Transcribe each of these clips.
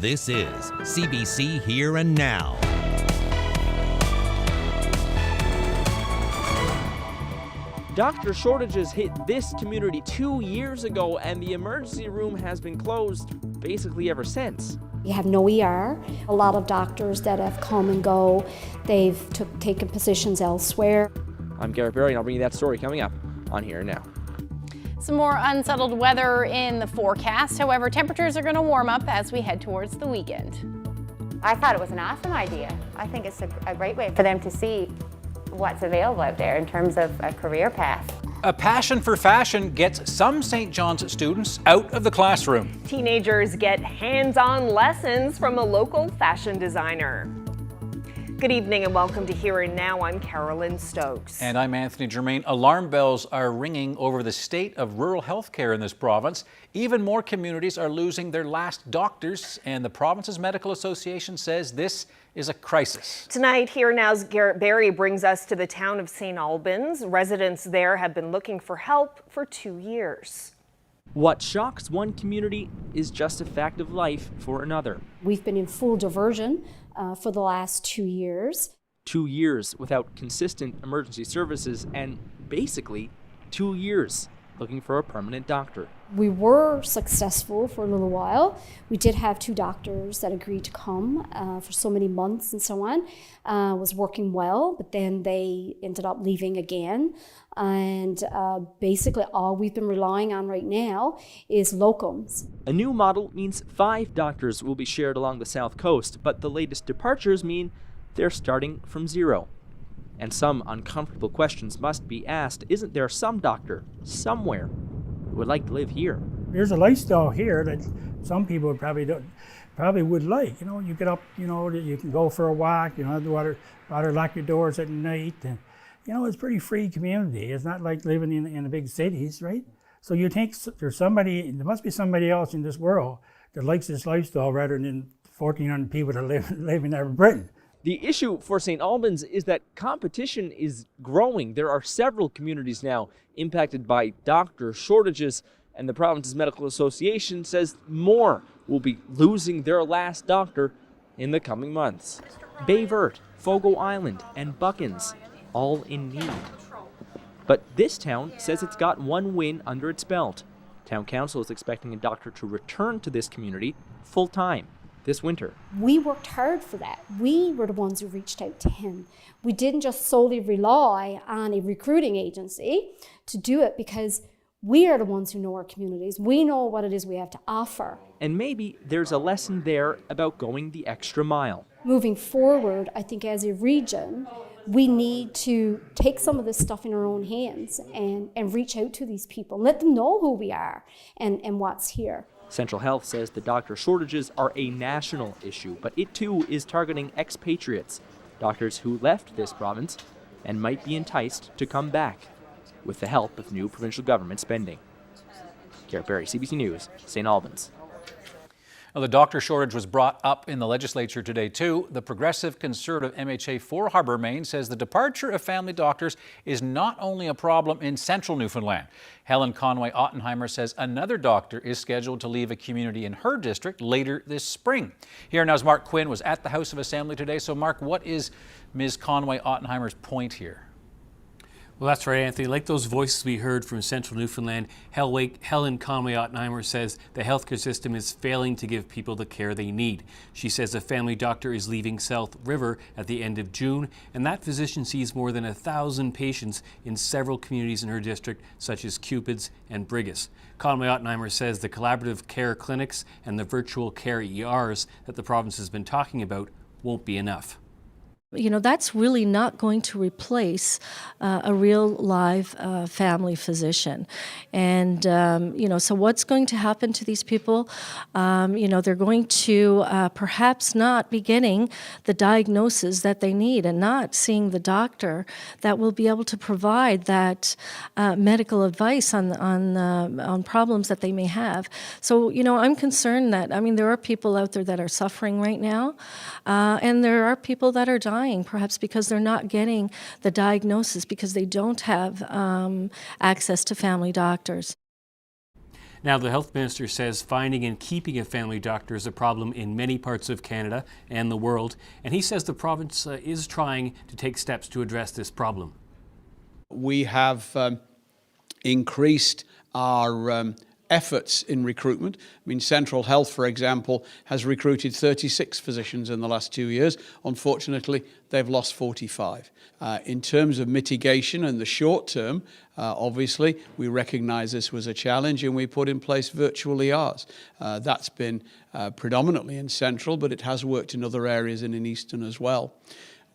This is CBC Here and Now. Doctor shortages hit this community 2 years ago, and the emergency room has been closed basically ever since. You have no ER. A lot of doctors that have come and go, they've taken positions elsewhere. I'm Garrett Berry, and I'll bring you that story coming up on Here and Now. Some more unsettled weather in the forecast. However, temperatures are going to warm up as we head towards the weekend. I thought it was an awesome idea. I think it's a great way for them to see what's available out there in terms of a career path. A passion for fashion gets some St. John's students out of the classroom. Teenagers get hands-on lessons from a local fashion designer. Good evening and welcome to Here and Now. I'm Carolyn Stokes. And I'm Anthony Germain. Alarm bells are ringing over the state of rural health care in this province. Even more communities are losing their last doctors, and the province's medical association says this is a crisis. Tonight, Here Now's Garrett Berry brings us to the town of St. Albans. Residents there have been looking for help for 2 years. What shocks one community is just a fact of life for another. We've been in full diversion for the last 2 years. 2 years without consistent emergency services, and basically 2 years looking for a permanent doctor. We were successful for a little while. We did have 2 doctors that agreed to come for so many months and so on. Was working well, but then they ended up leaving again. And basically all we've been relying on right now is locums. A new model means 5 doctors will be shared along the south coast, but the latest departures mean they're starting from 0. And some uncomfortable questions must be asked. Isn't there some doctor somewhere who would like to live here? There's a lifestyle here that some people probably would like. You know, you get up, you know, you can go for a walk, you know, the water lock your doors at night. And, you know, it's a pretty free community. It's not like living in the big cities, right? So you think there must be somebody else in this world that likes this lifestyle rather than 1,400 people that live in Britain. The issue for St. Albans is that competition is growing. There are several communities now impacted by doctor shortages, and the province's medical association says more will be losing their last doctor in the coming months. Bay Verte, Fogo Island, and Buckins, all in need. But this town says it's got one win under its belt. Town council is expecting a doctor to return to this community full-time this winter. We worked hard for that. We were the ones who reached out to him. We didn't just solely rely on a recruiting agency to do it, because we are the ones who know our communities. We know what it is we have to offer. And maybe there's a lesson there about going the extra mile. Moving forward, I think as a region, we need to take some of this stuff in our own hands and reach out to these people, let them know who we are and what's here. Central Health says the doctor shortages are a national issue, but it too is targeting expatriates, doctors who left this province and might be enticed to come back with the help of new provincial government spending. Garrett Berry, CBC News, St. Albans. Well, the doctor shortage was brought up in the legislature today too. The Progressive Conservative MHA for Harbour, Maine says the departure of family doctors is not only a problem in central Newfoundland. Helen Conway Ottenheimer says another doctor is scheduled to leave a community in her district later this spring. Here Now's Mark Quinn was at the House of Assembly today. So Mark, what is Ms. Conway Ottenheimer's point here? Well, that's right, Anthony. Like those voices we heard from Central Newfoundland, Helen Conway Ottenheimer says the healthcare system is failing to give people the care they need. She says a family doctor is leaving South River at the end of June, and that physician sees more than 1,000 patients in several communities in her district, such as Cupids and Brigus. Conway Ottenheimer says the collaborative care clinics and the virtual care ERs that the province has been talking about won't be enough. You know, that's really not going to replace a real live family physician. And, you know, so what's going to happen to these people? You know, they're going to perhaps not be getting the diagnosis that they need and not seeing the doctor that will be able to provide that medical advice on problems that they may have. So, you know, I'm concerned that, I mean, there are people out there that are suffering right now, and there are people that are dying, perhaps because they're not getting the diagnosis because they don't have access to family doctors. Now, the health minister says finding and keeping a family doctor is a problem in many parts of Canada and the world, and he says the province is trying to take steps to address this problem. We have increased our efforts in recruitment. I mean, Central Health, for example, has recruited 36 physicians in the last 2 years. Unfortunately, they've lost 45. In terms of mitigation in the short term, obviously, we recognise this was a challenge and we put in place virtual ERs. That's been predominantly in Central, but it has worked in other areas and in Eastern as well.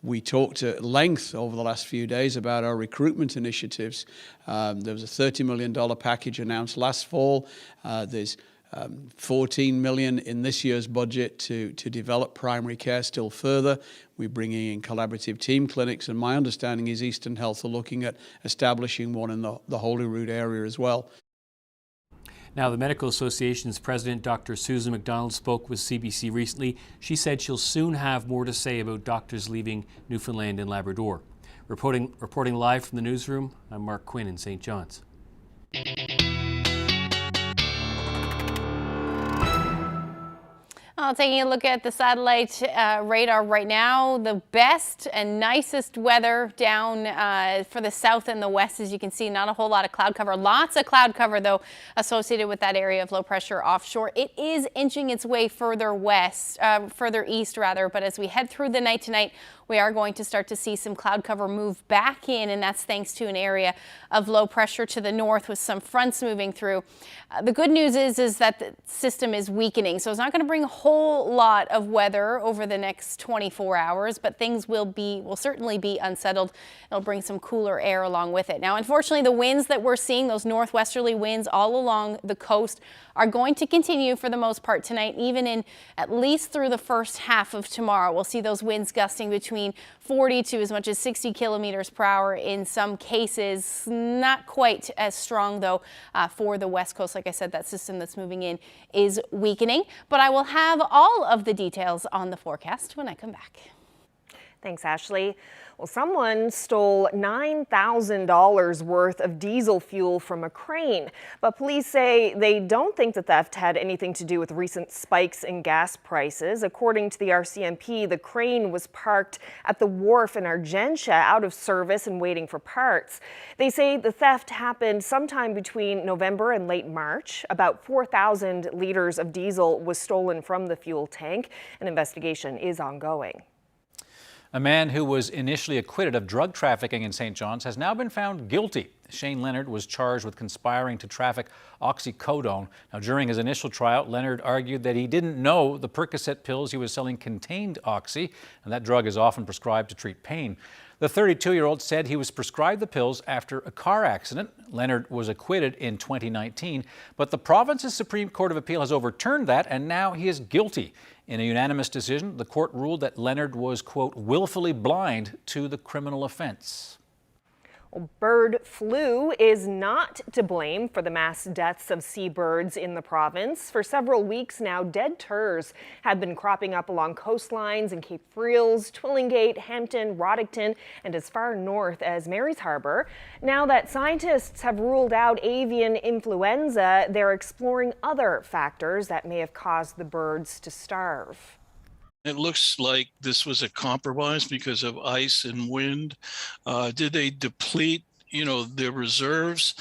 We talked at length over the last few days about our recruitment initiatives. There was a $30 million package announced last fall. There's $14 million in this year's budget to develop primary care still further. We're bringing in collaborative team clinics, and my understanding is Eastern Health are looking at establishing one in the Holyrood area as well. Now, the Medical Association's president, Dr. Susan McDonald, spoke with CBC recently. She said she'll soon have more to say about doctors leaving Newfoundland and Labrador. Reporting live from the newsroom, I'm Mark Quinn in St. John's. Taking a look at the satellite radar right now, the best and nicest weather down for the south and the west. As you can see, not a whole lot of cloud cover. Lots of cloud cover, though, associated with that area of low pressure offshore. It is inching its way further east, but as we head through the night tonight, we are going to start to see some cloud cover move back in, and that's thanks to an area of low pressure to the north with some fronts moving through. The good news is that the system is weakening, so it's not going to bring a whole lot of weather over the next 24 hours, but things will certainly be unsettled. It'll bring some cooler air along with it. Now, unfortunately, the winds that we're seeing, those northwesterly winds all along the coast, are going to continue for the most part tonight, even in at least through the first half of tomorrow. We'll see those winds gusting between 40 to as much as 60 kilometers per hour in some cases. Not quite as strong, though, for the west coast. Like I said, that system that's moving in is weakening. But I will have all of the details on the forecast when I come back. Thanks, Ashley. Well, someone stole $9,000 worth of diesel fuel from a crane, but police say they don't think the theft had anything to do with recent spikes in gas prices. According to the RCMP, the crane was parked at the wharf in Argentia, out of service and waiting for parts. They say the theft happened sometime between November and late March. About 4,000 liters of diesel was stolen from the fuel tank. An investigation is ongoing. A man who was initially acquitted of drug trafficking in St. John's has now been found guilty. Shane Leonard was charged with conspiring to traffic oxycodone. Now, during his initial trial, Leonard argued that he didn't know the Percocet pills he was selling contained oxy, and that drug is often prescribed to treat pain. The 32-year-old said he was prescribed the pills after a car accident. Leonard was acquitted in 2019, but the province's Supreme Court of Appeal has overturned that, and now he is guilty. In a unanimous decision, the court ruled that Leonard was, quote, willfully blind to the criminal offense. Well, bird flu is not to blame for the mass deaths of seabirds in the province. For several weeks now, dead turs have been cropping up along coastlines in Cape Friels, Twillingate, Hampton, Roddington, and as far north as Mary's Harbour. Now that scientists have ruled out avian influenza, they're exploring other factors that may have caused the birds to starve. It looks like this was a compromise because of ice and wind. Did they deplete, their reserves?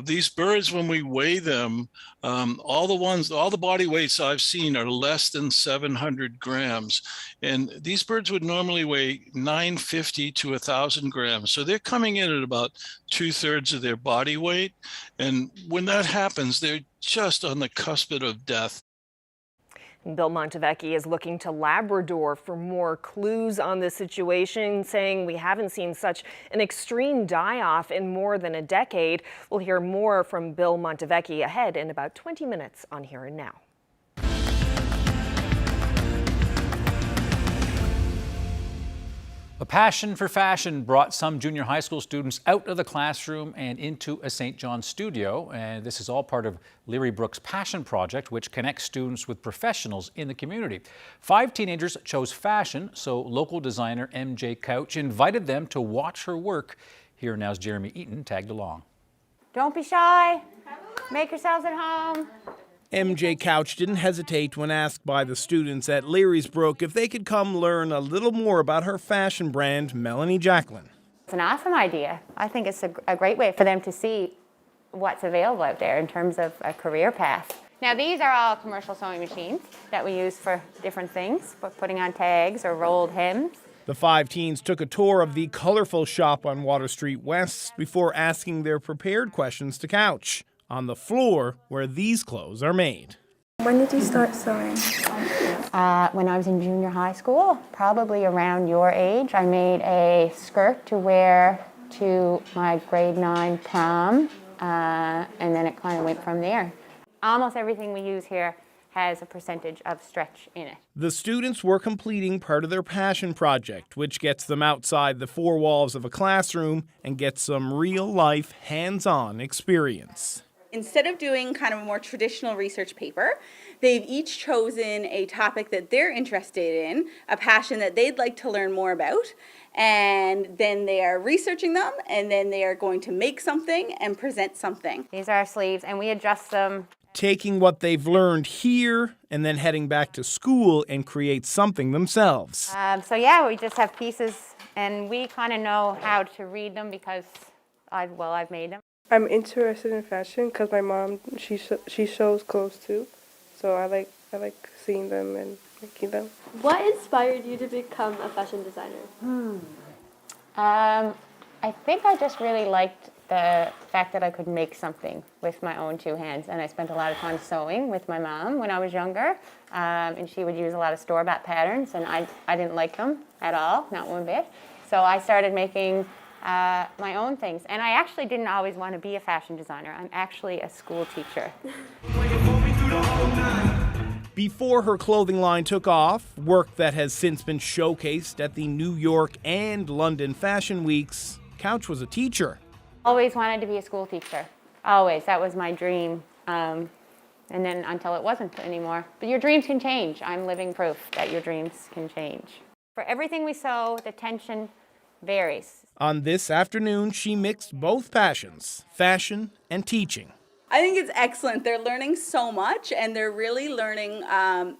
These birds, when we weigh them, all the body weights I've seen are less than 700 grams. And these birds would normally weigh 950 to 1,000 grams. So they're coming in at about 2/3 of their body weight. And when that happens, they're just on the cusp of death. Bill Montevecchi is looking to Labrador for more clues on the situation, saying we haven't seen such an extreme die-off in more than a decade. We'll hear more from Bill Montevecchi ahead in about 20 minutes on Here and Now. A passion for fashion brought some junior high school students out of the classroom and into a St. John's studio. And this is all part of Leary Brooks' Passion Project, which connects students with professionals in the community. 5 teenagers chose fashion, so local designer MJ Couch invited them to watch her work. Here Now's Jeremy Eaton tagged along. Don't be shy. Make yourselves at home. MJ Couch didn't hesitate when asked by the students at Leary's Brook if they could come learn a little more about her fashion brand, Melanie Jacqueline. It's an awesome idea. I think it's a great way for them to see what's available out there in terms of a career path. Now these are all commercial sewing machines that we use for different things, for putting on tags or rolled hems. The 5 teens took a tour of the colorful shop on Water Street West before asking their prepared questions to Couch on the floor where these clothes are made. When did you start sewing? When I was in junior high school, probably around your age. I made a skirt to wear to my grade 9 prom, and then it kind of went from there. Almost everything we use here has a percentage of stretch in it. The students were completing part of their passion project, which gets them outside the 4 walls of a classroom and gets some real-life, hands-on experience. Instead of doing kind of a more traditional research paper, they've each chosen a topic that they're interested in, a passion that they'd like to learn more about, and then they are researching them, and then they are going to make something and present something. These are our sleeves, and we adjust them. Taking what they've learned here and then heading back to school and create something themselves. So yeah, we just have pieces, and we kind of know how to read them because I've made them. I'm interested in fashion because my mom, she sews clothes too, so I like seeing them and making them. What inspired you to become a fashion designer? I think I just really liked the fact that I could make something with my own 2 hands, and I spent a lot of time sewing with my mom when I was younger, and she would use a lot of store-bought patterns, and I didn't like them at all, not one bit. So I started making my own things, and I actually didn't always want to be a fashion designer. I'm actually a school teacher. Before her clothing line took off, work that has since been showcased at the New York and London Fashion Weeks, Couch was a teacher. Always wanted to be a school teacher. Always. That was my dream. And then until it wasn't anymore. But your dreams can change. I'm living proof that your dreams can change. For everything we sew, the tension varies. On this afternoon, she mixed both passions, fashion and teaching. I think it's excellent. They're learning so much, and they're really learning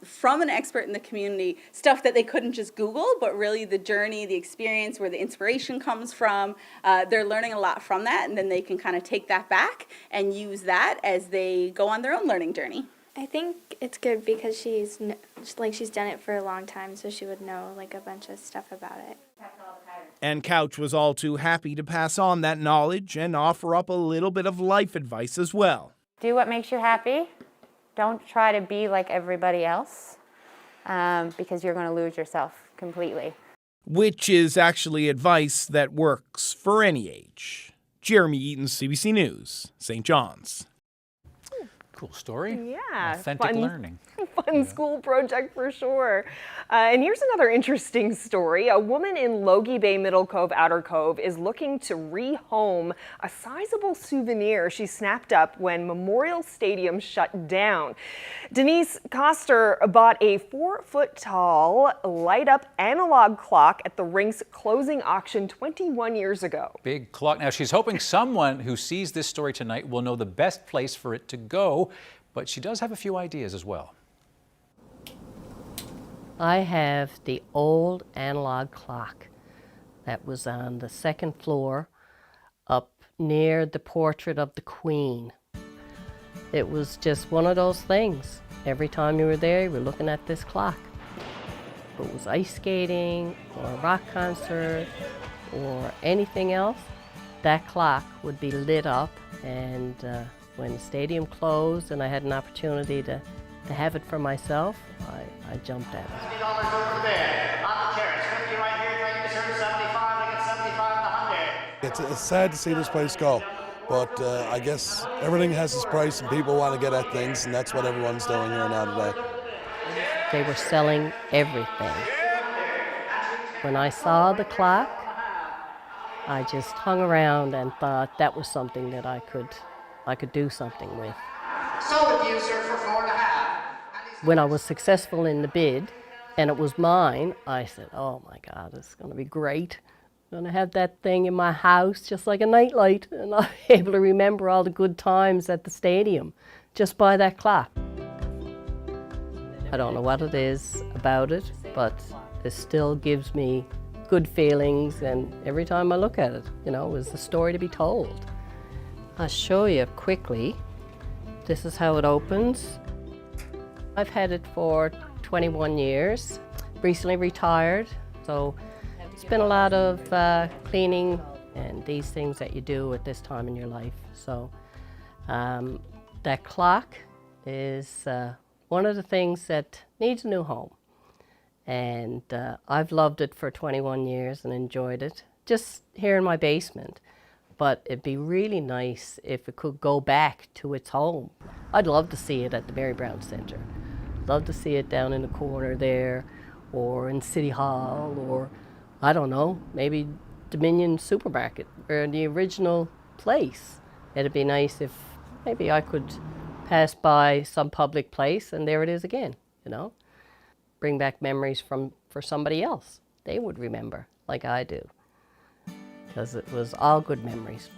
from an expert in the community, stuff that they couldn't just Google, but really the journey, the experience, where the inspiration comes from. They're learning a lot from that, and then they can kind of take that back and use that as they go on their own learning journey. I think it's good because she's done it for a long time, so she would know like a bunch of stuff about it. And Couch was all too happy to pass on that knowledge and offer up a little bit of life advice as well. Do what makes you happy. Don't try to be like everybody else because you're going to lose yourself completely. Which is actually advice that works for any age. Jeremy Eaton, CBC News, St. John's. Cool story. Yeah. Authentic learning. Fun school project for sure. And here's another interesting story. A woman in Logie Bay Middle Cove Outer Cove is looking to rehome a sizable souvenir she snapped up when Memorial Stadium shut down. Denise Coster bought a 4-foot-tall light-up analog clock at the rink's closing auction 21 years ago. Big clock. Now, she's hoping someone who sees this story tonight will know the best place for it to go, but she does have a few ideas as well. I have the old analog clock that was on the 2nd floor up near the portrait of the Queen. It was just one of those things. Every time you were there, you were looking at this clock. If it was ice skating or a rock concert or anything else, that clock would be lit up, and when the stadium closed and I had an opportunity to have it for myself, I jumped at it. $50 over there. On the terrace, 50 right here, thank you, sir. 75, I get 75 to 100. It's sad to see this place go, but I guess everything has its price and people want to get at things, and that's what everyone's doing here now today. They were selling everything. When I saw the clock, I just hung around and thought that was something that I could do something with. Sold it to you, sir, for 4.5. When I was successful in the bid and it was mine, I said, oh my God, it's going to be great. And I have that thing in my house, just like a nightlight, and I'm able to remember all the good times at the stadium just by that clock. I don't know what it is about it, but it still gives me good feelings, and every time I look at it, you know, it's a story to be told. I'll show you quickly. This is how it opens. I've had it for 21 years, recently retired, so it's been a lot of cleaning and these things that you do at this time in your life. So that clock is one of the things that needs a new home. And I've loved it for 21 years and enjoyed it, just here in my basement. But it'd be really nice if it could go back to its home. I'd love to see it at the Mary Brown Centre. Love to see it down in the corner there, or in City Hall, or I don't know, maybe Dominion Supermarket, or the original place. It'd be nice if maybe I could pass by some public place and there it is again, you know? Bring back memories for somebody else. They would remember, like I do, because it was all good memories.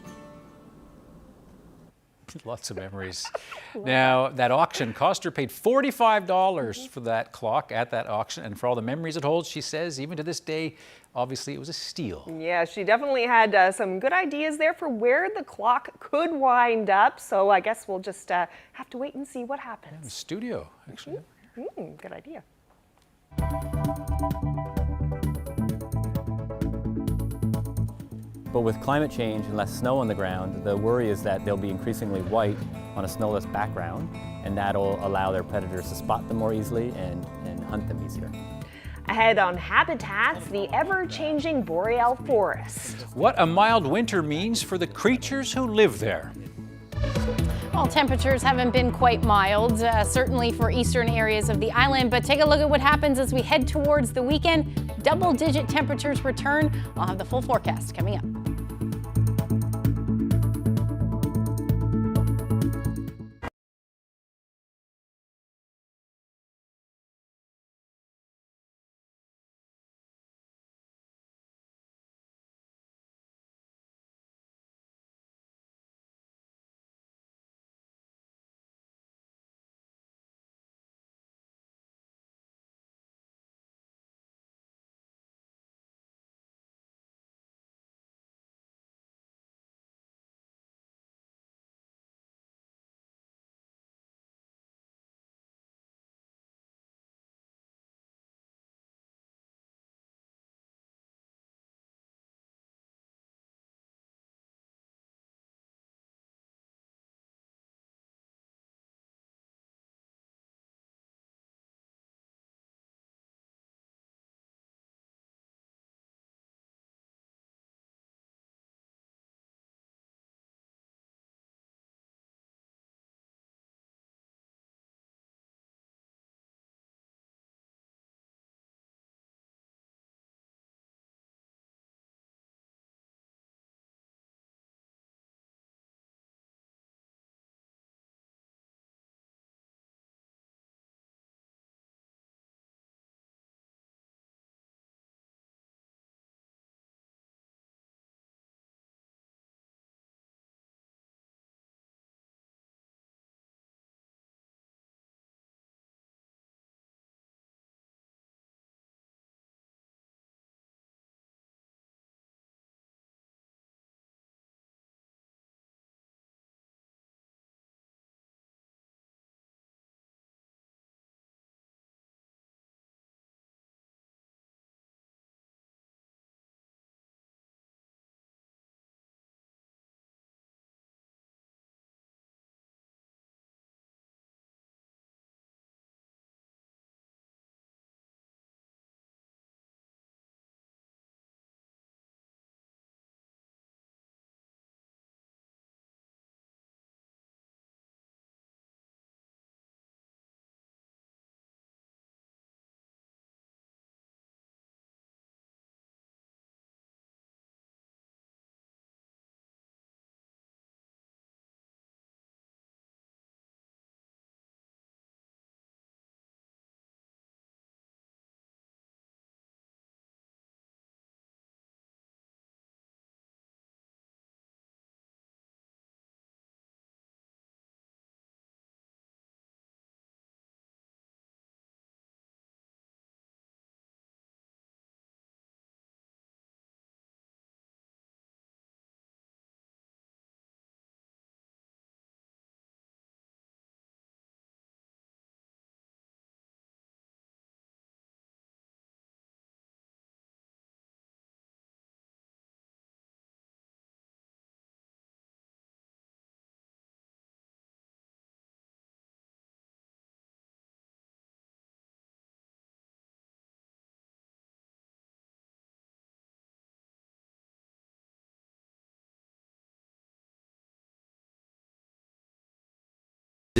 Lots of memories. Now, that auction cost her paid $45 for that clock at that auction, and for all the memories it holds, she says, even to this day, obviously it was a steal. Yeah, she definitely had some good ideas there for where the clock could wind up, so I guess we'll just have to wait and see what happens. Yeah, the studio, actually. Good idea. But with climate change and less snow on the ground, the worry is that they'll be increasingly white on a snowless background, and that'll allow their predators to spot them more easily and hunt them easier. Ahead on Habitats, the ever-changing boreal forest. What a mild winter means for the creatures who live there. Well, temperatures haven't been quite mild, certainly for eastern areas of the island, but take a look at what happens as we head towards the weekend. Double-digit temperatures return. I'll have the full forecast coming up.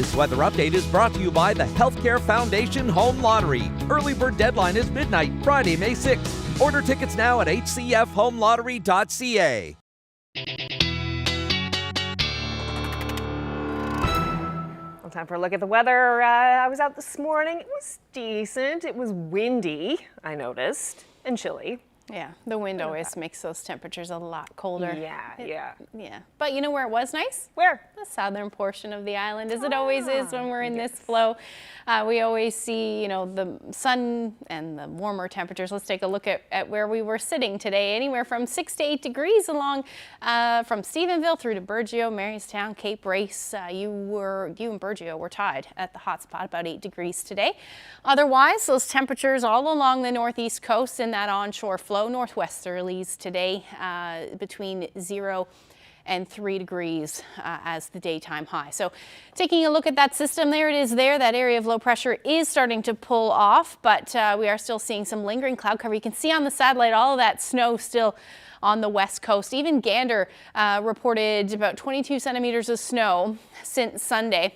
This weather update is brought to you by the Healthcare Foundation Home Lottery. Early bird deadline is midnight, Friday, May 6th. Order tickets now at hcfhomelottery.ca. Time for a look at the weather. I was out this morning. It was decent. It was windy, I noticed, and chilly. Yeah, the wind always makes those temperatures a lot colder. Yeah. But you know where it was nice? Where? The southern portion of the island, as it always is when we're in this flow. We always see, the sun and the warmer temperatures. Let's take a look at where we were sitting today. Anywhere from 6 to 8 degrees along from Stephenville through to Burgeo, Marystown, Cape Race. You and Burgeo were tied at the hot spot, about 8 degrees today. Otherwise, those temperatures all along the northeast coast in that onshore flow. Northwesterlies today between 0 and 3 degrees as the daytime high. So taking a look at that system, there it is there. That area of low pressure is starting to pull off, but we are still seeing some lingering cloud cover. You can see on the satellite all of that snow still on the west coast. Even Gander reported about 22 centimeters of snow since Sunday.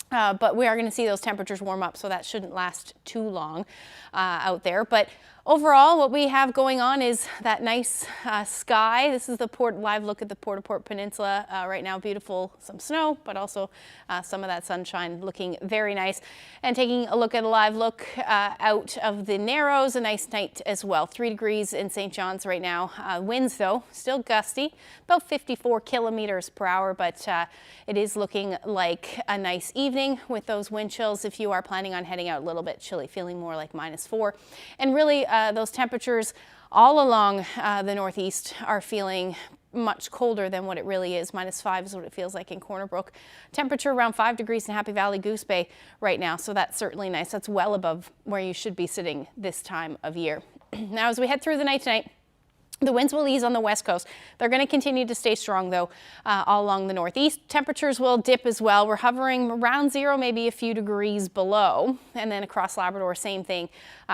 But we are going to see those temperatures warm up, so that shouldn't last too long out there. But overall, what we have going on is that nice sky. This is the live look at the Port-au-Port Peninsula right now. Beautiful, some snow, but also some of that sunshine looking very nice. And taking a look at a live look out of the Narrows, a nice night as well. 3 degrees in St. John's right now. Winds, though, still gusty, about 54 kilometers per hour, but it is looking like a nice evening with those wind chills. If you are planning on heading out, a little bit chilly, feeling more like -4. And really, those temperatures all along the northeast are feeling much colder than what it really is. -5 is what it feels like in Corner Brook. Temperature around 5 degrees in Happy Valley, Goose Bay right now, so that's certainly nice. That's well above where you should be sitting this time of year. Now, as we head through the night tonight, the winds will ease on the west coast. They're going to continue to stay strong, though, all along the northeast. Temperatures will dip as well. We're hovering around 0, maybe a few degrees below. And then across Labrador, same thing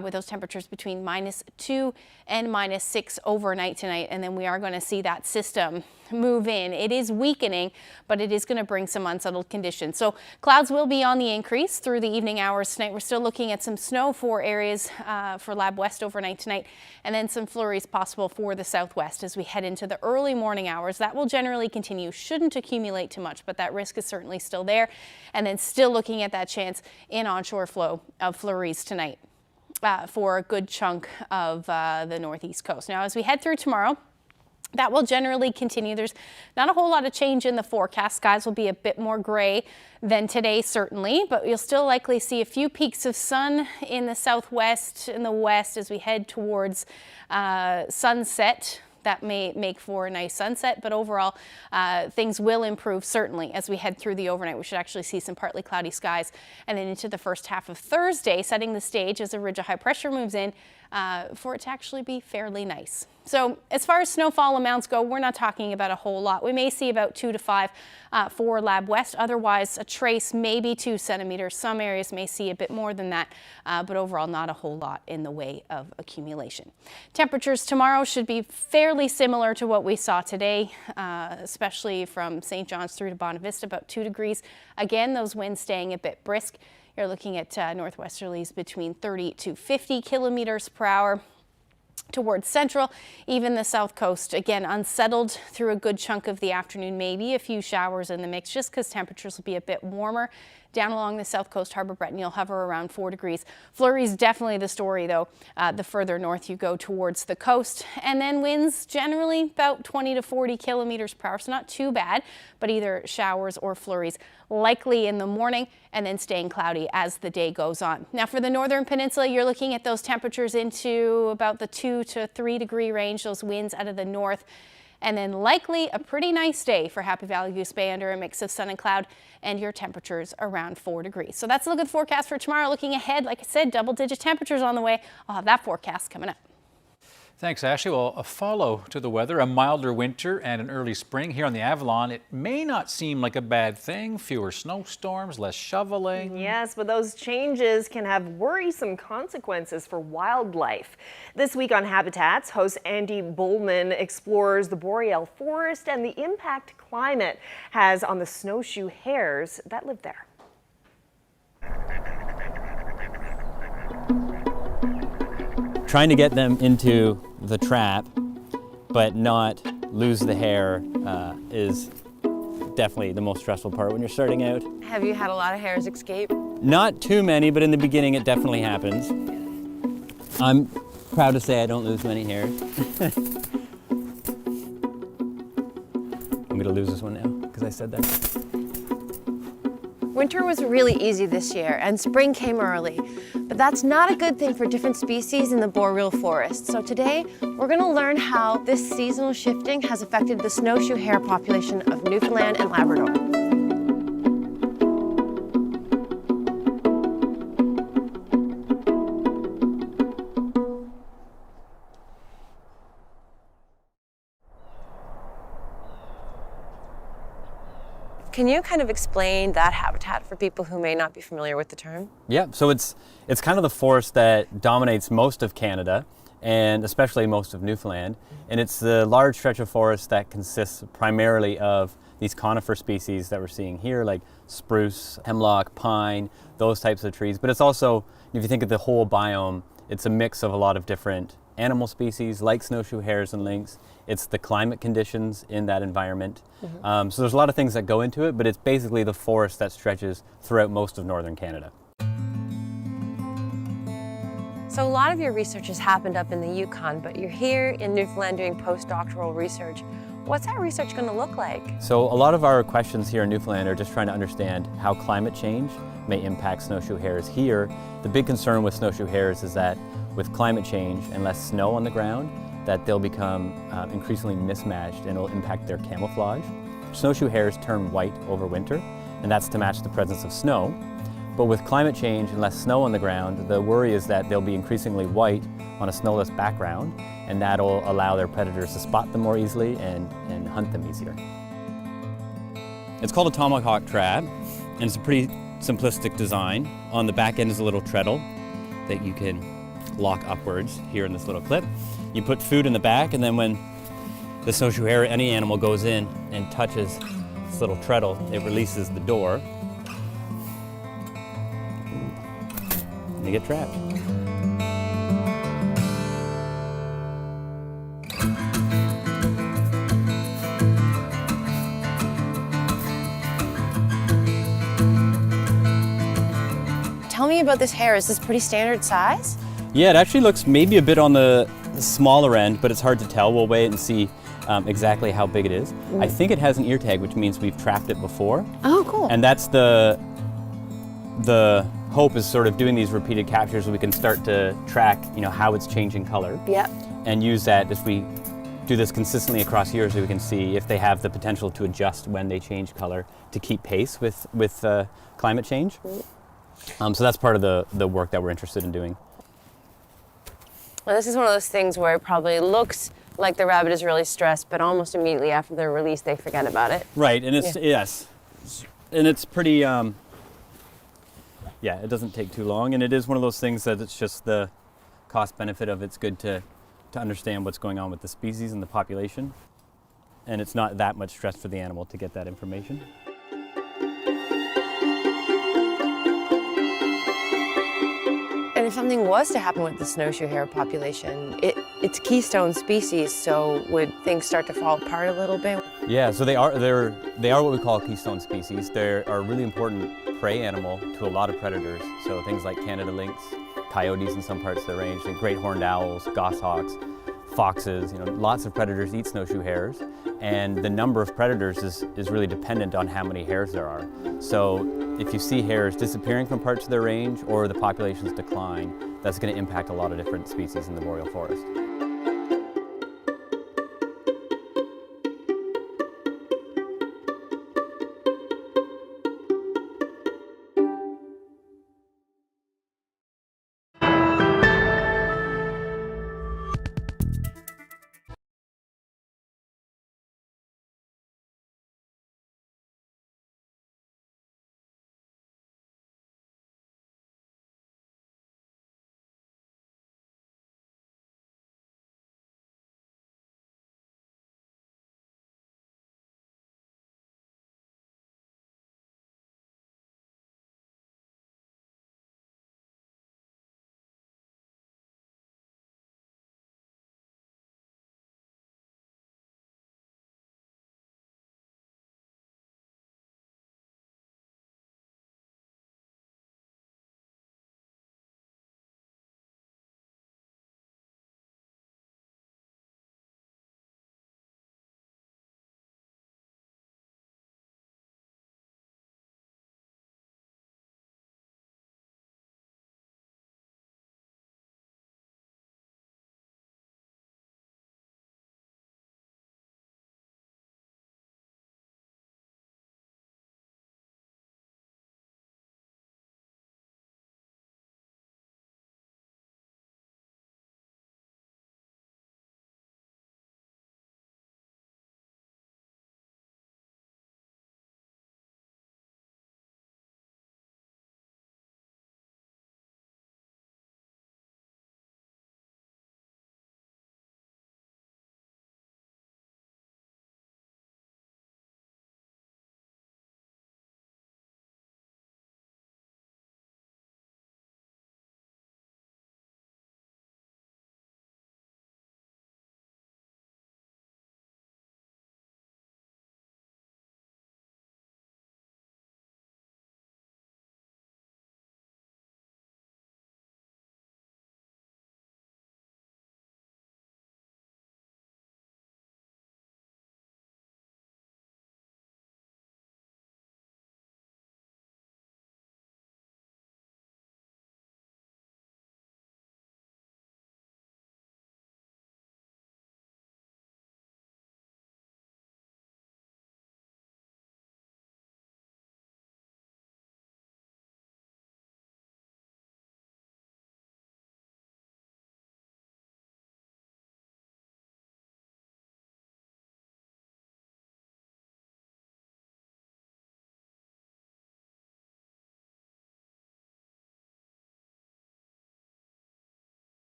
with those temperatures between -2 and -6 overnight tonight. And then we are going to see that system move in. It is weakening, but it is going to bring some unsettled conditions. So clouds will be on the increase through the evening hours tonight. We're still looking at some snow for areas for Lab West overnight tonight, and then some flurries possible for the southwest as we head into the early morning hours. That will generally continue. Shouldn't accumulate too much, but that risk is certainly still there. And then still looking at that chance in onshore flow of flurries tonight for a good chunk of the northeast coast. Now, as we head through tomorrow, that will generally continue. There's not a whole lot of change in the forecast. Skies will be a bit more gray than today, certainly, but you'll still likely see a few peaks of sun in the southwest and the west as we head towards sunset. That may make for a nice sunset, but overall things will improve certainly as we head through the overnight. We should actually see some partly cloudy skies and then into the first half of Thursday, setting the stage as a ridge of high pressure moves in for it to actually be fairly nice. So as far as snowfall amounts go, we're not talking about a whole lot. We may see about 2 to 5 for Lab West. Otherwise, a trace, maybe 2 centimeters. Some areas may see a bit more than that, but overall not a whole lot in the way of accumulation. Temperatures tomorrow should be fairly similar to what we saw today, especially from St. John's through to Bonavista, about 2 degrees. Again, those winds staying a bit brisk. You're looking at northwesterlies between 30 to 50 kilometers per hour. Towards central, even the south coast, again, unsettled through a good chunk of the afternoon, maybe a few showers in the mix just because temperatures will be a bit warmer. Down along the south coast, Harbour Breton, you'll hover around 4 degrees. Flurries definitely the story, though, the further north you go towards the coast. And then winds generally about 20 to 40 kilometers per hour, so not too bad, but either showers or flurries likely in the morning and then staying cloudy as the day goes on. Now for the northern peninsula, you're looking at those temperatures into about the 2 to 3 degree range, those winds out of the north. And then likely a pretty nice day for Happy Valley, Goose Bay under a mix of sun and cloud and your temperatures around 4 degrees. So that's a look at the forecast for tomorrow. Looking ahead, like I said, double-digit temperatures on the way. I'll have that forecast coming up. Thanks, Ashley. Well, a follow to the weather, a milder winter and an early spring here on the Avalon. It may not seem like a bad thing. Fewer snowstorms, less shoveling. Yes, but those changes can have worrisome consequences for wildlife. This week on Habitats, host Andy Bullman explores the boreal forest and the impact climate has on the snowshoe hares that live there. Trying to get them into the trap, but not lose the hare is definitely the most stressful part when you're starting out. Have you had a lot of hares escape? Not too many, but in the beginning it definitely happens. I'm proud to say I don't lose many hares. I'm gonna lose this one now because I said that. Winter was really easy this year and spring came early, but that's not a good thing for different species in the boreal forest. So today, we're gonna learn how this seasonal shifting has affected the snowshoe hare population of Newfoundland and Labrador. Can you kind of explain that habitat for people who may not be familiar with the term? Yeah, so it's kind of the forest that dominates most of Canada and especially most of Newfoundland. And it's the large stretch of forest that consists primarily of these conifer species that we're seeing here, like spruce, hemlock, pine, those types of trees. But it's also, if you think of the whole biome, it's a mix of a lot of different animal species like snowshoe hares and lynx. It's the climate conditions in that environment. So there's a lot of things that go into it, but it's basically the forest that stretches throughout most of northern Canada. So a lot of your research has happened up in the Yukon, but you're here in Newfoundland doing postdoctoral research. What's that research going to look like? So a lot of our questions here in Newfoundland are just trying to understand how climate change may impact snowshoe hares here. The big concern with snowshoe hares is that with climate change and less snow on the ground, that they'll become increasingly mismatched and it'll impact their camouflage. Snowshoe hares turn white over winter, and that's to match the presence of snow. But with climate change and less snow on the ground, the worry is that they'll be increasingly white on a snowless background, and that'll allow their predators to spot them more easily and hunt them easier. It's called a tomahawk trap, and it's a pretty simplistic design. On the back end is a little treadle that you can lock upwards here in this little clip. You put food in the back, and then when the snowshoe hare, any animal, goes in and touches this little treadle, it releases the door, and they get trapped. Tell me about this hare. Is this pretty standard size? Yeah, it actually looks maybe a bit on the smaller end, but it's hard to tell. We'll wait and see exactly how big it is. I think it has an ear tag, which means we've trapped it before. Oh, cool. And that's the hope, is sort of doing these repeated captures so we can start to track, how it's changing color. Yep. And use that as we do this consistently across years, so we can see if they have the potential to adjust when they change color to keep pace with climate change. So that's part of the work that we're interested in doing. Well, this is one of those things where it probably looks like the rabbit is really stressed, but almost immediately after they're released, they forget about it. Right, and it's, yes. And it's pretty, it doesn't take too long, and it is one of those things that it's just the cost benefit of it's good to understand what's going on with the species and the population. And it's not that much stress for the animal to get that information. And if something was to happen with the snowshoe hare population, it's a keystone species, so would things start to fall apart a little bit? Yeah, so they are what we call a keystone species. They're a really important prey animal to a lot of predators. So things like Canada lynx, coyotes in some parts of the range, and great horned owls, goshawks, foxes. Lots of predators eat snowshoe hares, and the number of predators is really dependent on how many hares there are. So if you see hares disappearing from parts of their range or the populations decline, that's going to impact a lot of different species in the boreal forest.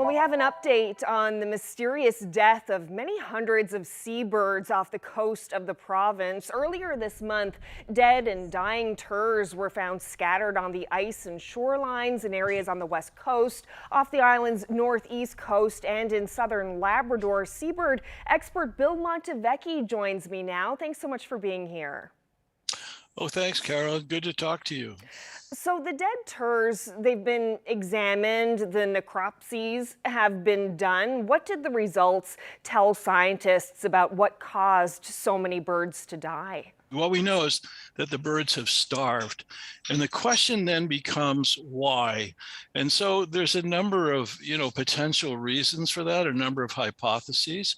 Well, we have an update on the mysterious death of many hundreds of seabirds off the coast of the province. Earlier this month, dead and dying turs were found scattered on the ice and shorelines in areas on the west coast, off the island's northeast coast, and in southern Labrador. Seabird expert Bill Montevecchi joins me now. Thanks so much for being here. Oh, thanks, Carol. Good to talk to you. So the dead turs, they've been examined, the necropsies have been done. What did the results tell scientists about what caused so many birds to die? What we know is that the birds have starved. And the question then becomes why? And so there's a number of, potential reasons for that, a number of hypotheses.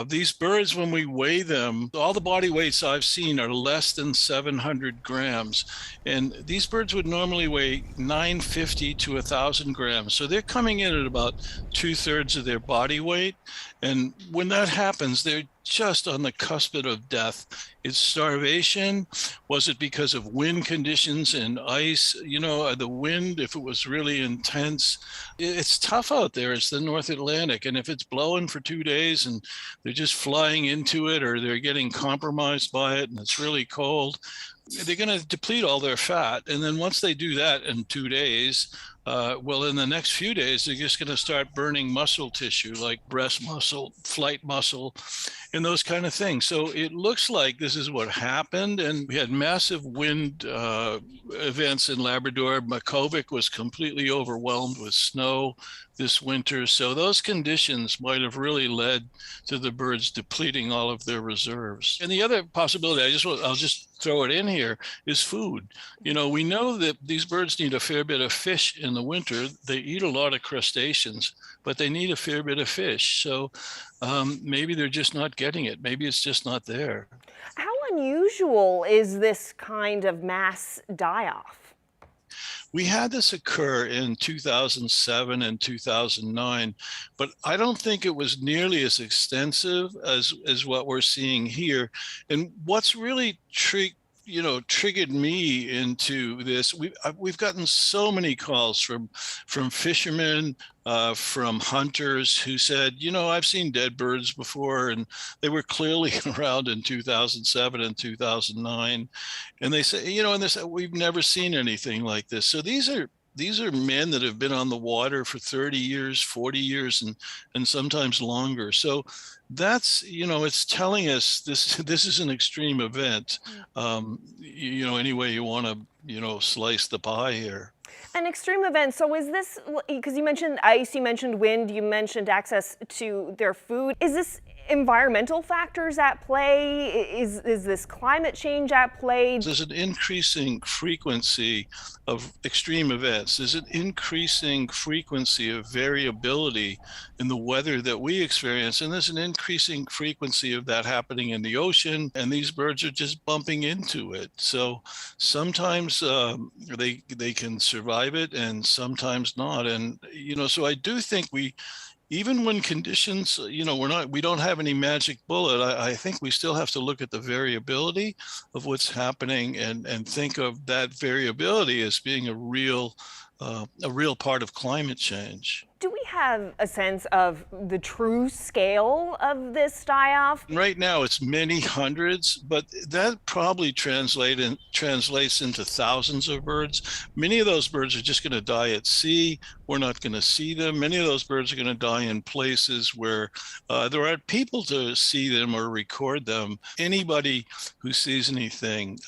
These birds, when we weigh them, all the body weights I've seen are less than 700 grams. And these birds would normally weigh 950 to 1,000 grams. So they're coming in at about 2/3 of their body weight. And when that happens, they're just on the cusp of death. It's starvation. Was it because of wind conditions and ice? The wind, if it was really intense, it's tough out there. It's the North Atlantic. And if it's blowing for 2 days and they're just flying into it, or they're getting compromised by it and it's really cold, they're going to deplete all their fat. And then once they do that in 2 days, in the next few days, they're just going to start burning muscle tissue like breast muscle, flight muscle, and those kind of things. So it looks like this is what happened. And we had massive wind events in Labrador. Makovic was completely overwhelmed with snow this winter. So those conditions might have really led to the birds depleting all of their reserves. And the other possibility, I'll just throw it in here, is food. We know that these birds need a fair bit of fish in the winter. They eat a lot of crustaceans, but they need a fair bit of fish. So maybe they're just not getting it. Maybe it's just not there. How unusual is this kind of mass die-off? We had this occur in 2007 and 2009, but I don't think it was nearly as extensive as what we're seeing here. And what's really triggered me into this, we've gotten so many calls from fishermen, from hunters who said, I've seen dead birds before, and they were clearly around in 2007 and 2009. And they say, and they said, we've never seen anything like this. So these are men that have been on the water for 30 years, 40 years, and sometimes longer. So that's, it's telling us this is an extreme event, any way you want to, slice the pie here. An extreme event. So is this, because you mentioned ice, you mentioned wind, you mentioned access to their food. Is this environmental factors at play? Is this climate change at play? There's an increasing frequency of extreme events. There's an increasing frequency of variability in the weather that we experience. And there's an increasing frequency of that happening in the ocean. And these birds are just bumping into it. So sometimes they can survive it and sometimes not. And, so I do think even when conditions, we don't have any magic bullet, I think we still have to look at the variability of what's happening and think of that variability as being a real part of climate change. Do we have a sense of the true scale of this die-off? Right now, it's many hundreds, but that probably translates into thousands of birds. Many of those birds are just going to die at sea. We're not going to see them. Many of those birds are going to die in places where there aren't people to see them or record them. Anybody who sees anything,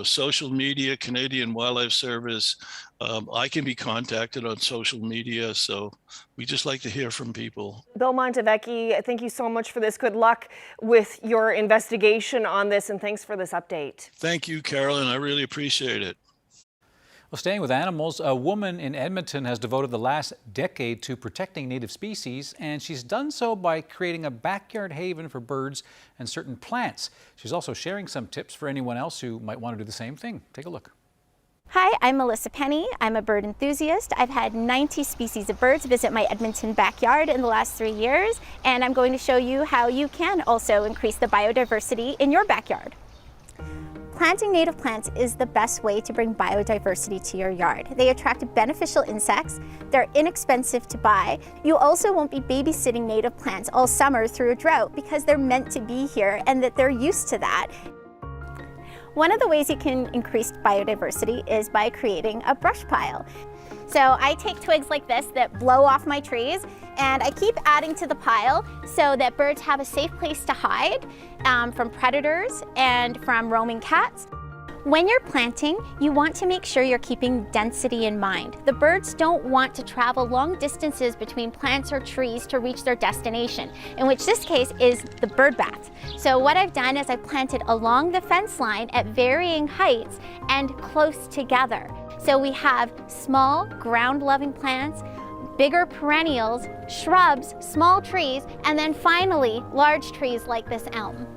social media, Canadian Wildlife Service, I can be contacted on social media, so we just like to hear from people. Bill Montevecchi, thank you so much for this. Good luck with your investigation on this, and thanks for this update. Thank you, Carolyn. I really appreciate it. Well, staying with animals, a woman in Edmonton has devoted the last decade to protecting native species, and she's done so by creating a backyard haven for birds and certain plants. She's also sharing some tips for anyone else who might want to do the same thing. Take a look. Hi, I'm Melissa Penny. I'm a bird enthusiast. I've had 90 species of birds visit my Edmonton backyard in the last 3 years, and I'm going to show you how you can also increase the biodiversity in your backyard. Planting native plants is the best way to bring biodiversity to your yard. They attract beneficial insects, they're inexpensive to buy. You also won't be babysitting native plants all summer through a drought because they're meant to be here and that they're used to that. One of the ways you can increase biodiversity is by creating a brush pile. So I take twigs like this that blow off my trees and I keep adding to the pile so that birds have a safe place to hide from predators and from roaming cats. When you're planting, you want to make sure you're keeping density in mind. The birds don't want to travel long distances between plants or trees to reach their destination, in which this case is the bird bath. So what I've done is I planted along the fence line at varying heights and close together. So we have small ground-loving plants, bigger perennials, shrubs, small trees, and then finally large trees like this elm.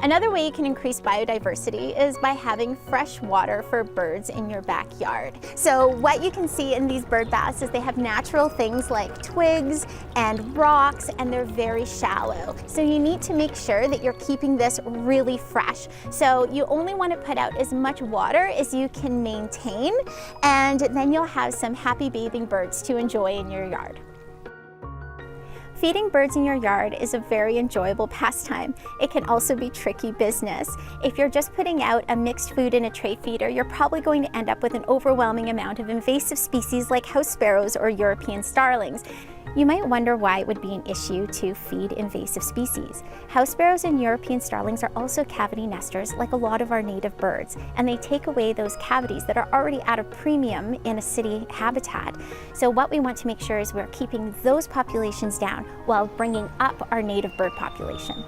Another way you can increase biodiversity is by having fresh water for birds in your backyard. So what you can see in these bird baths is they have natural things like twigs and rocks, and they're very shallow. So you need to make sure that you're keeping this really fresh. So you only want to put out as much water as you can maintain, and then you'll have some happy bathing birds to enjoy in your yard. Feeding birds in your yard is a very enjoyable pastime. It can also be tricky business. If you're just putting out a mixed food in a tray feeder, you're probably going to end up with an overwhelming amount of invasive species like house sparrows or European starlings. You might wonder why it would be an issue to feed invasive species. House sparrows and European starlings are also cavity nesters like a lot of our native birds, and they take away those cavities that are already at a premium in a city habitat. So what we want to make sure is we're keeping those populations down while bringing up our native bird population.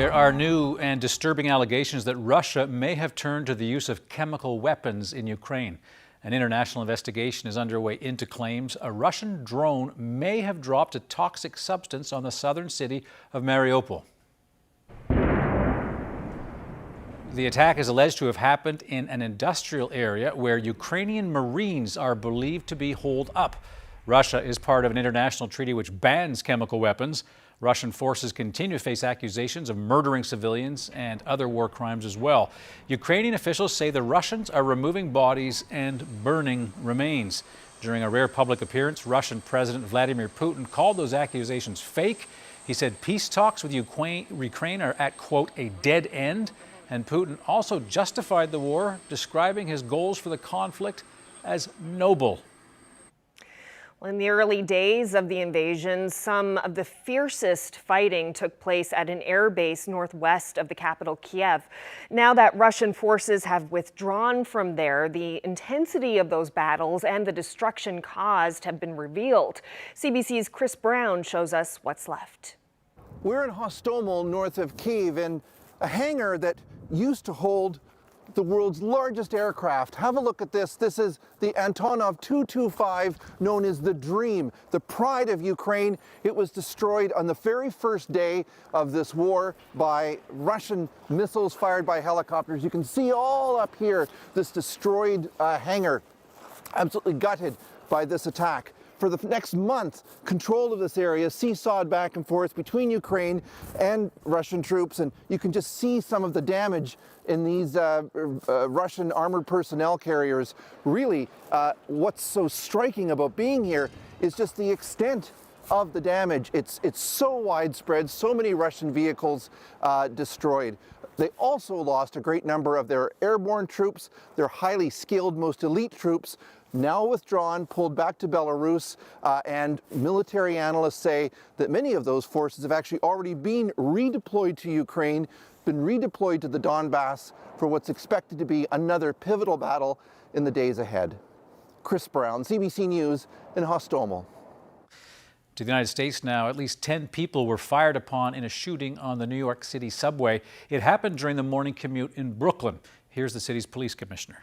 There are new and disturbing allegations that Russia may have turned to the use of chemical weapons in Ukraine. An international investigation is underway into claims a Russian drone may have dropped a toxic substance on the southern city of Mariupol. The attack is alleged to have happened in an industrial area where Ukrainian Marines are believed to be holed up. Russia is part of an international treaty which bans chemical weapons. Russian forces continue to face accusations of murdering civilians and other war crimes as well. Ukrainian officials say the Russians are removing bodies and burning remains. During a rare public appearance, Russian President Vladimir Putin called those accusations fake. He said peace talks with Ukraine are at, quote, a dead end. And Putin also justified the war, describing his goals for the conflict as noble. Well, in the early days of the invasion, some of the fiercest fighting took place at an air base northwest of the capital, Kiev. Now that Russian forces have withdrawn from there, the intensity of those battles and the destruction caused have been revealed. CBC's Chris Brown shows us what's left. We're in Hostomel, north of Kiev, in a hangar that used to hold the world's largest aircraft. Have a look at this. This is the Antonov 225, known as the Dream, the pride of Ukraine. It was destroyed on the very first day of this war by Russian missiles fired by helicopters. You can see all up here this destroyed hangar, absolutely gutted by this attack. For the next month, control of this area seesawed back and forth between Ukraine and Russian troops, and you can just see some of the damage in these Russian armored personnel carriers. Really, what's so striking about being here is just the extent of the damage. It's so widespread, so many Russian vehicles destroyed. They also lost a great number of their airborne troops, their highly skilled, most elite troops, now withdrawn, pulled back to Belarus, and military analysts say that many of those forces have actually already been redeployed to Ukraine, been redeployed to the Donbass for what's expected to be another pivotal battle in the days ahead. Chris Brown, CBC News in Hostomel. To the United States now, at least 10 people were fired upon in a shooting on the New York City subway. It happened during the morning commute in Brooklyn. Here's the city's police commissioner.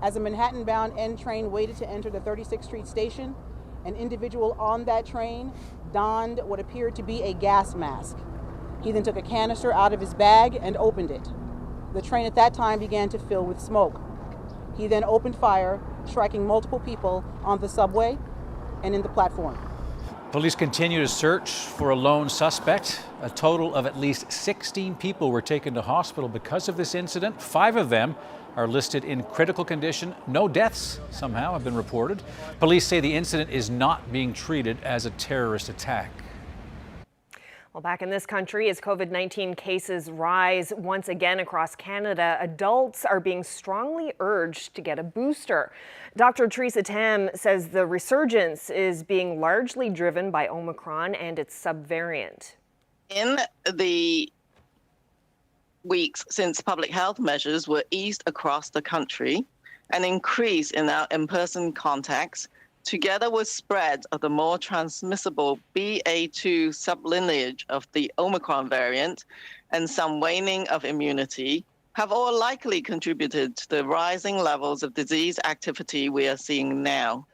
As a Manhattan-bound N train waited to enter the 36th Street station, an individual on that train donned what appeared to be a gas mask. He then took a canister out of his bag and opened it. The train at that time began to fill with smoke. He then opened fire, striking multiple people on the subway and in the platform. Police continue to search for a lone suspect. A total of at least 16 people were taken to hospital because of this incident. 5 of them are listed in critical condition. No deaths somehow have been reported. Police say the incident is not being treated as a terrorist attack. Well, back in this country, as COVID-19 cases rise once again across Canada, adults are being strongly urged to get a booster. Dr. Teresa Tam says the resurgence is being largely driven by Omicron and its subvariant. In the weeks since public health measures were eased across the country, an increase in our in-person contacts, together with spread of the more transmissible BA2 sublineage of the Omicron variant and some waning of immunity, have all likely contributed to the rising levels of disease activity we are seeing now.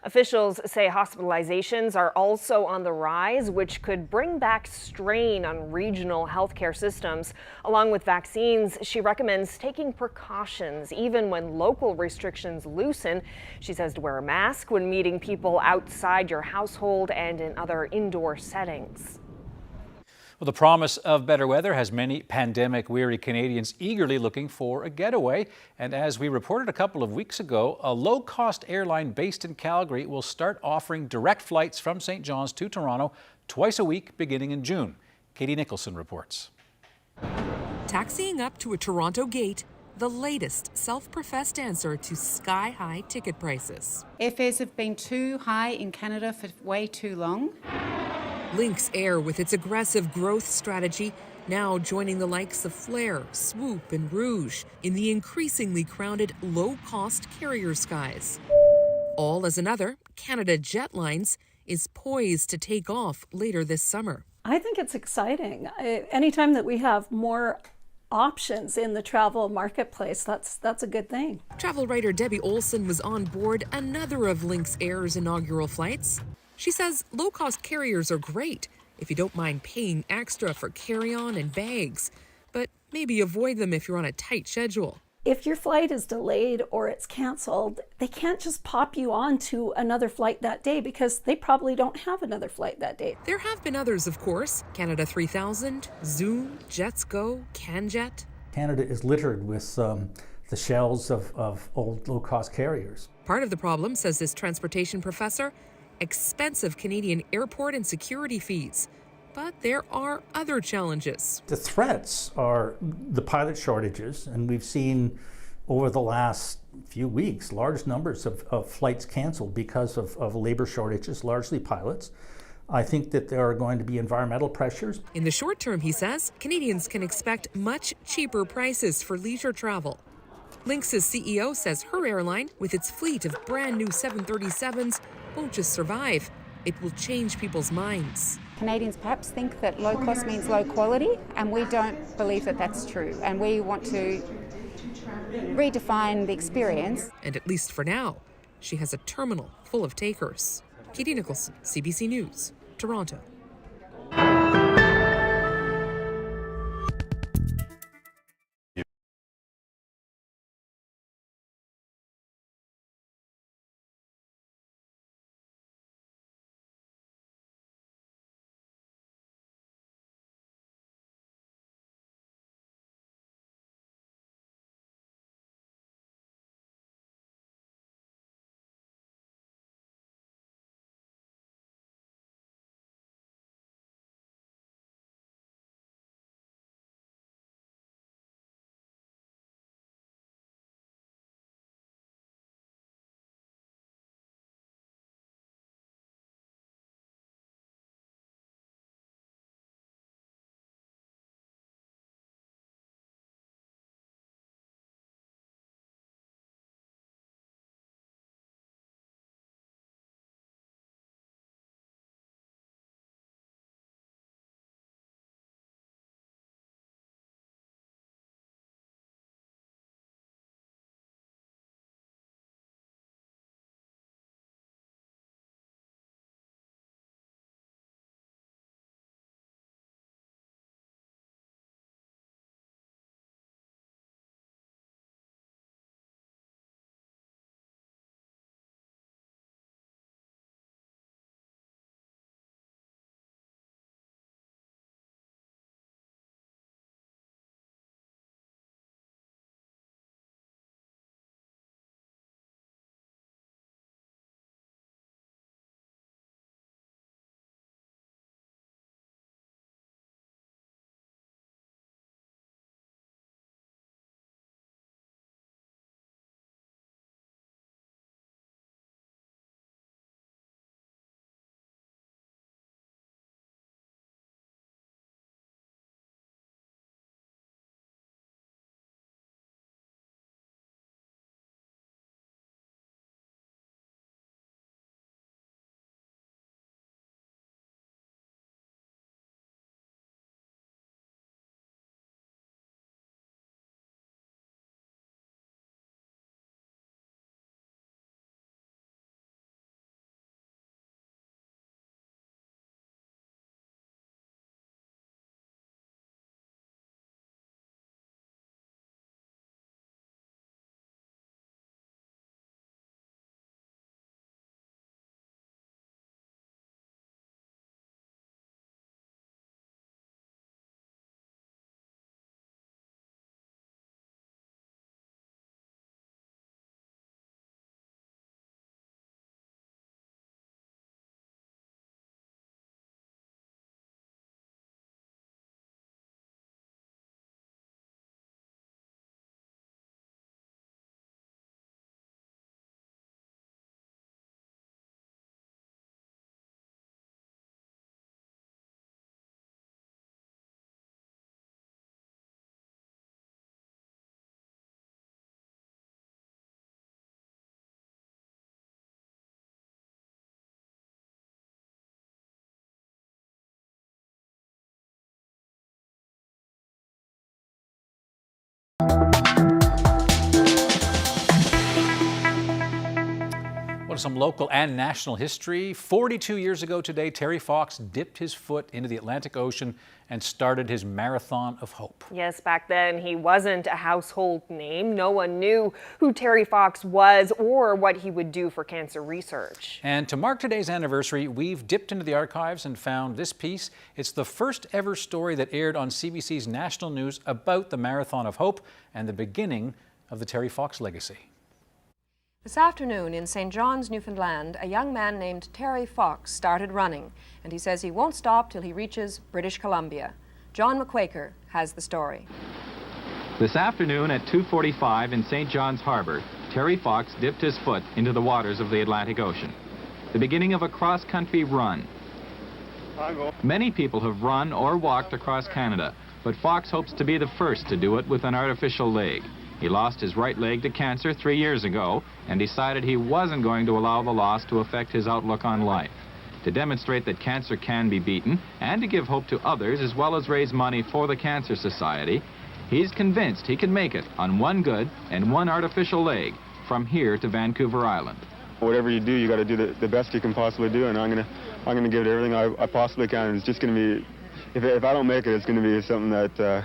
Officials say hospitalizations are also on the rise, which could bring back strain on regional healthcare systems. Along with vaccines, she recommends taking precautions even when local restrictions loosen. She says to wear a mask when meeting people outside your household and in other indoor settings. Well, the promise of better weather has many pandemic-weary Canadians eagerly looking for a getaway. And as we reported a couple of weeks ago, a low-cost airline based in Calgary will start offering direct flights from St. John's to Toronto twice a week beginning in June. Katie Nicholson reports. Taxiing up to a Toronto gate, the latest self-professed answer to sky-high ticket prices. Airfares have been too high in Canada for way too long. Lynx Air, with its aggressive growth strategy, now joining the likes of Flair, Swoop, and Rouge in the increasingly crowded low-cost carrier skies. All as another, Canada Jetlines, is poised to take off later this summer. I think it's exciting. Anytime that we have more options in the travel marketplace, that's a good thing. Travel writer Debbie Olson was on board another of Lynx Air's inaugural flights. She says low-cost carriers are great if you don't mind paying extra for carry-on and bags, but maybe avoid them if you're on a tight schedule. If your flight is delayed or it's canceled, they can't just pop you on to another flight that day because they probably don't have another flight that day. There have been others, of course. Canada 3000, Zoom, Jets Go, CanJet. Canada is littered with the shells of old low-cost carriers. Part of the problem, says this transportation professor, expensive Canadian airport and security fees. But there are other challenges. The threats are the pilot shortages, and we've seen over the last few weeks large numbers of flights canceled because of labor shortages, largely pilots. I think that there are going to be environmental pressures. In the short term, he says, Canadians can expect much cheaper prices for leisure travel. Lynx's CEO says her airline, with its fleet of brand new 737s, won't just survive, it will change people's minds. Canadians perhaps think that low cost means low quality, and we don't believe that that's true. And we want to redefine the experience. And at least for now, she has a terminal full of takers. Katie Nicholson, CBC News, Toronto. to some local and national history. 42 years ago today, Terry Fox dipped his foot into the Atlantic Ocean and started his Marathon of Hope. Yes, back then he wasn't a household name. No one knew who Terry Fox was or what he would do for cancer research. And to mark today's anniversary, we've dipped into the archives and found this piece. It's the first ever story that aired on CBC's National News about the Marathon of Hope and the beginning of the Terry Fox legacy. This afternoon in St. John's, Newfoundland, a young man named Terry Fox started running, and he says he won't stop till he reaches British Columbia. John McQuaker has the story. This afternoon at 2:45 in St. John's Harbor, Terry Fox dipped his foot into the waters of the Atlantic Ocean. The beginning of a cross-country run. Many people have run or walked across Canada, but Fox hopes to be the first to do it with an artificial leg. He lost his right leg to cancer 3 years ago and decided he wasn't going to allow the loss to affect his outlook on life. To demonstrate that cancer can be beaten and to give hope to others as well as raise money for the Cancer Society, he's convinced he can make it on one good and one artificial leg from here to Vancouver Island. Whatever you do, you got to do the best you can possibly do, and I'm gonna give it everything I possibly can. It's just gonna be, if I don't make it, it's gonna be something that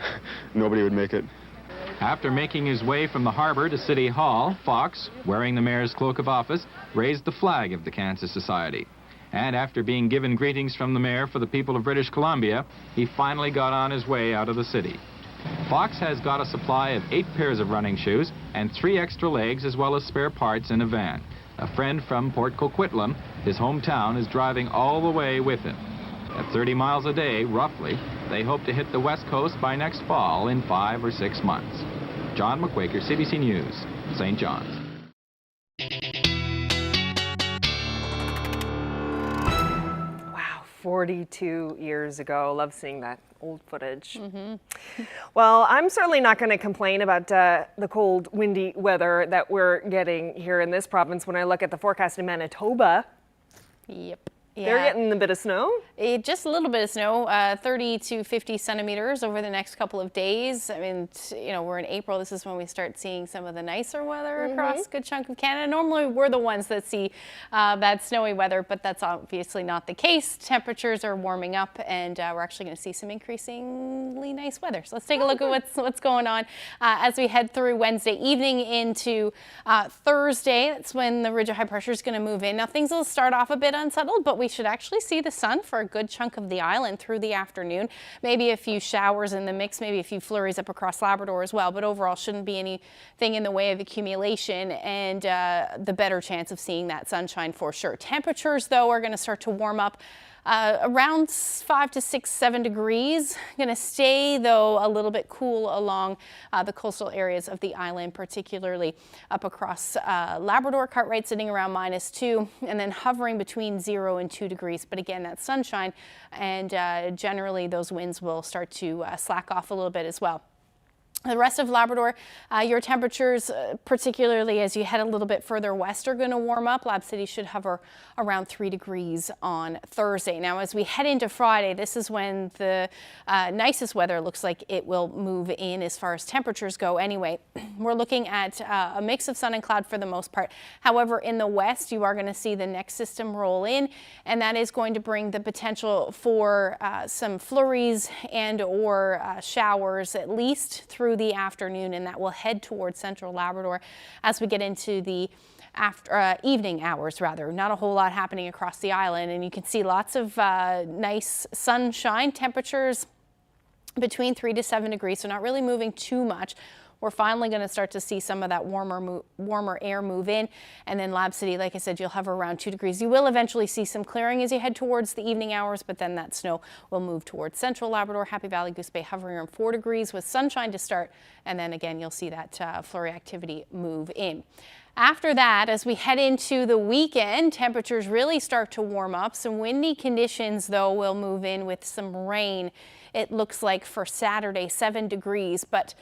nobody would make it. After making his way from the harbor to City Hall, Fox, wearing the mayor's cloak of office, raised the flag of the Cancer Society. And after being given greetings from the mayor for the people of British Columbia, he finally got on his way out of the city. Fox has got a supply of 8 pairs of running shoes and 3 extra legs as well as spare parts in a van. A friend from Port Coquitlam, his hometown, is driving all the way with him. At 30 miles a day, roughly, they hope to hit the West Coast by next fall in 5 or 6 months. John McQuaker, CBC News, St. John's. Wow, 42 years ago. Love seeing that old footage. Well, I'm certainly not going to complain about the cold, windy weather that we're getting here in this province when I look at the forecast in Manitoba. Yep. They're getting a bit of snow? Just a little bit of snow, 30 to 50 centimeters over the next couple of days. I mean, you know, we're in April. This is when we start seeing some of the nicer weather across a good chunk of Canada. Normally, we're the ones that see that snowy weather, but that's obviously not the case. Temperatures are warming up, and we're actually going to see some increasingly nice weather. So let's take a look at what's going on as we head through Wednesday evening into Thursday. That's when the ridge of high pressure is going to move in. Now, things will start off a bit unsettled, but we should actually see the sun for a good chunk of the island through the afternoon. Maybe a few showers in the mix, maybe a few flurries up across Labrador as well, but overall shouldn't be anything in the way of accumulation and the better chance of seeing that sunshine for sure. Temperatures, though, are going to start to warm up. Around 5 to 6, 7 degrees. Going to stay, though, a little bit cool along the coastal areas of the island, particularly up across Labrador. Cartwright sitting around -2 and then hovering between 0 and 2 degrees. But again, that's sunshine, and generally those winds will start to slack off a little bit as well. The rest of Labrador, your temperatures, particularly as you head a little bit further west, are going to warm up. Lab City should hover around 3 degrees on Thursday. Now, as we head into Friday, this is when the nicest weather looks like it will move in as far as temperatures go anyway. We're looking at a mix of sun and cloud for the most part. However, in the west, you are going to see the next system roll in, and that is going to bring the potential for some flurries and or showers, at least through the afternoon, and that will head towards central Labrador as we get into the evening hours. Not a whole lot happening across the island, and you can see lots of nice sunshine. Temperatures between 3 to 7 degrees, so not really moving too much. We're finally going to start to see some of that warmer air move in. And then Lab City, like I said, you'll hover around 2 degrees. You will eventually see some clearing as you head towards the evening hours, but then that snow will move towards central Labrador. Happy Valley, Goose Bay hovering around 4 degrees with sunshine to start. And then again, you'll see that flurry activity move in. After that, as we head into the weekend, temperatures really start to warm up. Some windy conditions, though, will move in with some rain. It looks like for Saturday, 7 degrees, but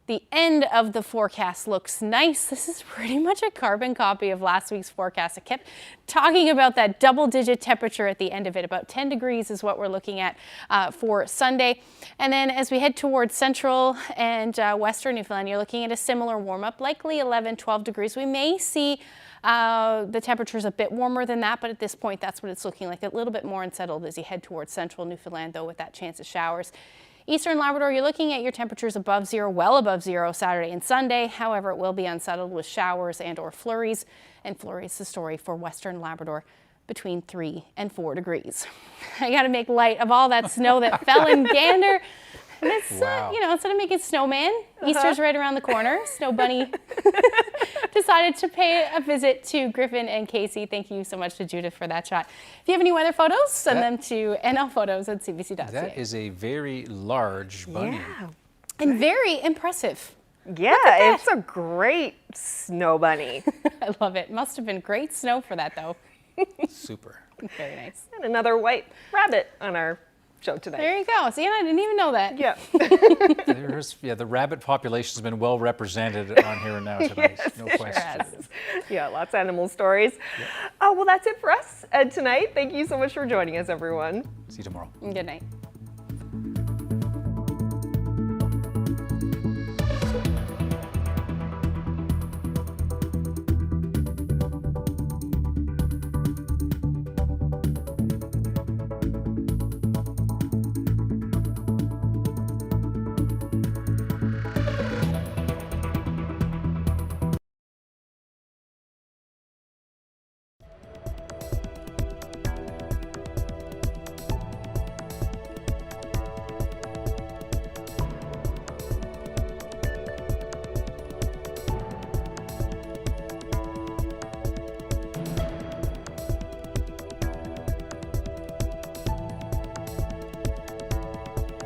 The end of the forecast looks nice. This is pretty much a carbon copy of last week's forecast. I kept talking about that double-digit temperature at the end of it. About 10 degrees is what we're looking at for Sunday. And then as we head towards central and western Newfoundland, you're looking at a similar warm-up, likely 11, 12 degrees. We may see the temperature's a bit warmer than that, but at this point, that's what it's looking like. A little bit more unsettled as you head towards central Newfoundland, though, with that chance of showers. Eastern Labrador, you're looking at your temperatures above zero, well above zero Saturday and Sunday. However, it will be unsettled with showers and or flurries. And flurries, the story for Western Labrador, between 3 and 4 degrees. I got to make light of all that snow that fell in Gander. And it's, you know, instead of making snowman, Easter's right around the corner. Snow Bunny decided to pay a visit to Griffin and Casey. Thank you so much to Judith for that shot. If you have any weather photos, send them to nlphotos@cbc.ca. That is a very large bunny. Yeah. And very impressive. Yeah, it's a great snow bunny. I love it. Must have been great snow for that, though. Super. Very nice. And another white rabbit on our show tonight. There you go. See, and I didn't even know that. Yeah. The rabbit population has been well represented on Here and Now tonight. Yes, no it question. has. Yeah, lots of animal stories. Well, that's it for us tonight. Thank you so much for joining us, everyone. See you tomorrow. Good night.